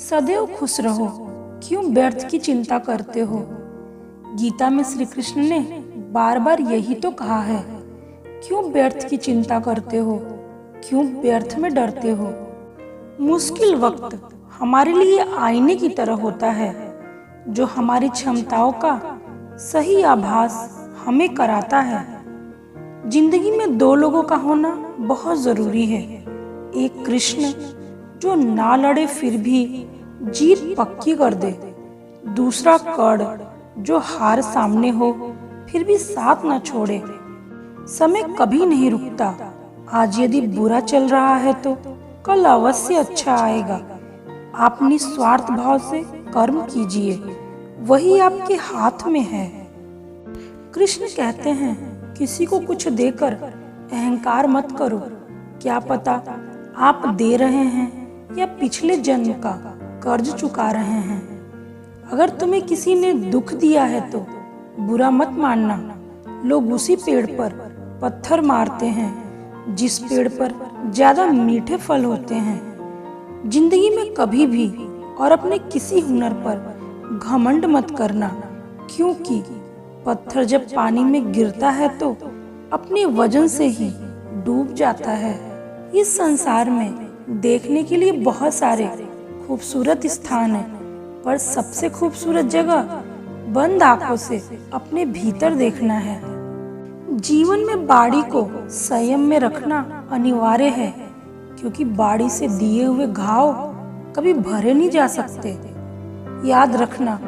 सदैव खुश रहो, क्यों व्यर्थ की चिंता करते हो। गीता में श्री कृष्ण ने बार बार यही तो कहा है, क्यों व्यर्थ की चिंता करते हो, क्यों व्यर्थ में डरते हो। मुश्किल वक्त हमारे लिए आईने की तरह होता है, जो हमारी क्षमताओं का सही आभास हमें कराता है। जिंदगी में दो लोगों का होना बहुत जरूरी है, एक कृष्ण जो ना लड़े फिर भी जीत पक्की कर दे, दूसरा कर्ण जो हार सामने हो फिर भी साथ न छोड़े। समय कभी नहीं रुकता, आज यदि बुरा चल रहा है तो कल अवश्य अच्छा आएगा। आप निस्वार्थ भाव से कर्म कीजिए, वही आपके हाथ में है। कृष्ण कहते हैं, किसी को कुछ देकर अहंकार मत करो, क्या पता आप दे रहे हैं या पिछले जन्म का कर्ज चुका रहे हैं। अगर तुम्हें किसी ने दुख दिया है तो बुरा मत मानना। लोग उसी पेड़ पर पत्थर मारते हैं जिस पेड़ पर ज्यादा मीठे फल होते हैं। जिंदगी में कभी भी और अपने किसी हुनर पर घमंड मत करना, क्योंकि पत्थर जब पानी में गिरता है तो अपने वजन से ही डूब जाता है। इस संसार में देखने के लिए बहुत सारे खूबसूरत स्थान है, पर सबसे खूबसूरत जगह बंद आंखों से अपने भीतर देखना है। जीवन में बाड़ी को संयम में रखना अनिवार्य है, क्योंकि बाड़ी से दिए हुए घाव कभी भरे नहीं जा सकते। याद रखना,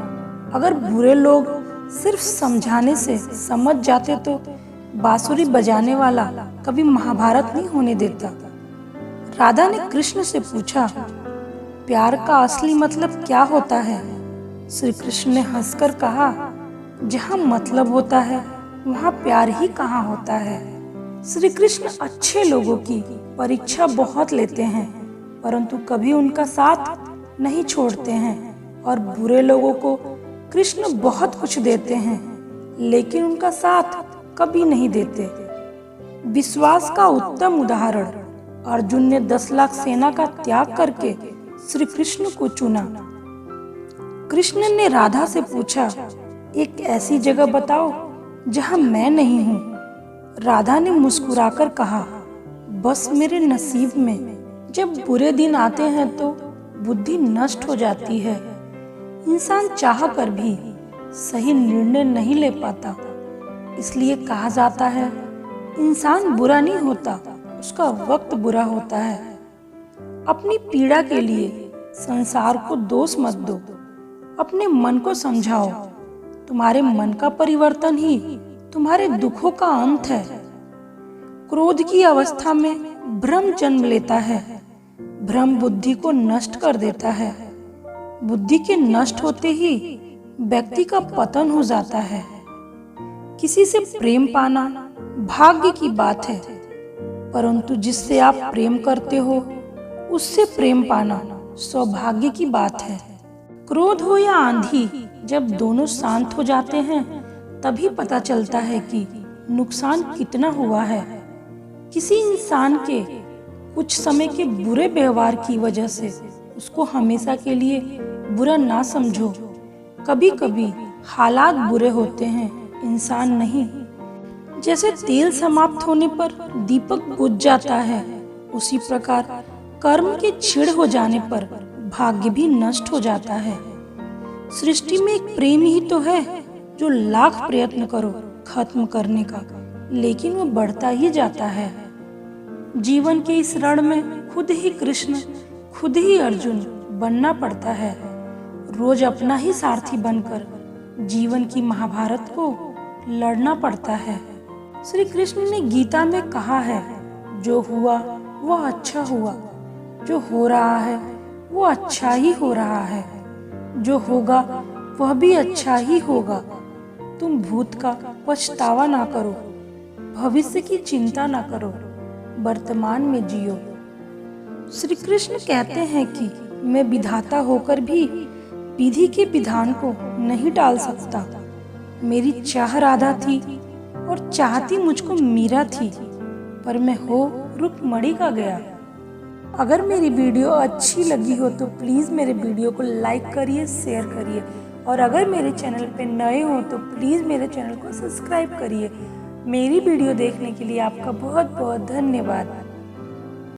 अगर बुरे लोग सिर्फ समझाने से समझ जाते तो बांसुरी बजाने वाला कभी महाभारत नहीं होने देता। राधा ने कृष्ण से पूछा, प्यार का असली मतलब क्या होता है। श्री कृष्ण ने हंसकर कहा, जहाँ मतलब होता है वहाँ प्यार ही कहाँ होता है। श्री कृष्ण अच्छे लोगों की परीक्षा बहुत लेते हैं, परंतु कभी उनका साथ नहीं छोड़ते हैं, और बुरे लोगों को कृष्ण बहुत कुछ देते हैं, लेकिन उनका साथ कभी नहीं देते। विश्वास का उत्तम उदाहरण, अर्जुन ने 10 लाख सेना का त्याग करके श्री कृष्ण को चुना। कृष्ण ने राधा से पूछा, एक ऐसी जगह बताओ जहां मैं नहीं हूँ। राधा ने मुस्कुराकर कहा, बस मेरे नसीब में जब बुरे दिन आते हैं तो बुद्धि नष्ट हो जाती है। इंसान चाह कर भी सही निर्णय नहीं ले पाता, इसलिए कहा जाता है इंसान बुरा नहीं होता, उसका वक्त बुरा होता है। अपनी पीड़ा के लिए संसार को दोष मत दो, अपने मन को समझाओ। तुम्हारे मन का परिवर्तन ही तुम्हारे दुखों का अंत है। क्रोध की अवस्था में भ्रम जन्म लेता है, भ्रम बुद्धि को नष्ट कर देता है। बुद्धि के नष्ट होते ही व्यक्ति का पतन हो जाता है। किसी से प्रेम पाना भाग्य की बात है, परंतु जिससे आप प्रेम करते हो उससे प्रेम पाना सौभाग्य की बात है। क्रोध हो या आंधी, जब दोनों शांत हो जाते हैं तभी पता चलता है कि नुकसान कितना हुआ है। किसी इंसान के कुछ समय के बुरे व्यवहार की वजह से उसको हमेशा के लिए बुरा ना समझो। कभी कभी हालात बुरे होते हैं, इंसान नहीं। जैसे तेल समाप्त होने पर दीपक बुझ जाता है, उसी प्रकार कर्म के क्षीण हो जाने पर भाग्य भी नष्ट हो जाता है। सृष्टि में एक प्रेम ही तो है जो लाख प्रयत्न करो खत्म करने का, लेकिन वो बढ़ता ही जाता है। जीवन के इस रण में खुद ही कृष्ण, खुद ही अर्जुन बनना पड़ता है। रोज अपना ही सारथी बनकर जीवन की महाभारत को लड़ना पड़ता है। श्री कृष्ण ने गीता में कहा है, जो हुआ वह अच्छा हुआ, जो हो रहा है वो अच्छा ही हो रहा है, जो होगा वह भी अच्छा ही होगा। तुम भूत का पछतावा ना करो, भविष्य की चिंता ना करो, वर्तमान में जियो। श्री कृष्ण कहते हैं कि मैं विधाता होकर भी विधि के विधान को नहीं टाल सकता। मेरी चाह राधा थी और चाहती मुझको मीरा थी, पर मैं हो रुक्मणी का गया। अगर मेरी वीडियो अच्छी लगी हो तो प्लीज़ मेरे वीडियो को लाइक करिए, शेयर करिए और अगर मेरे चैनल पे नए हो तो प्लीज़ मेरे चैनल को सब्सक्राइब करिए। मेरी वीडियो देखने के लिए आपका बहुत बहुत धन्यवाद।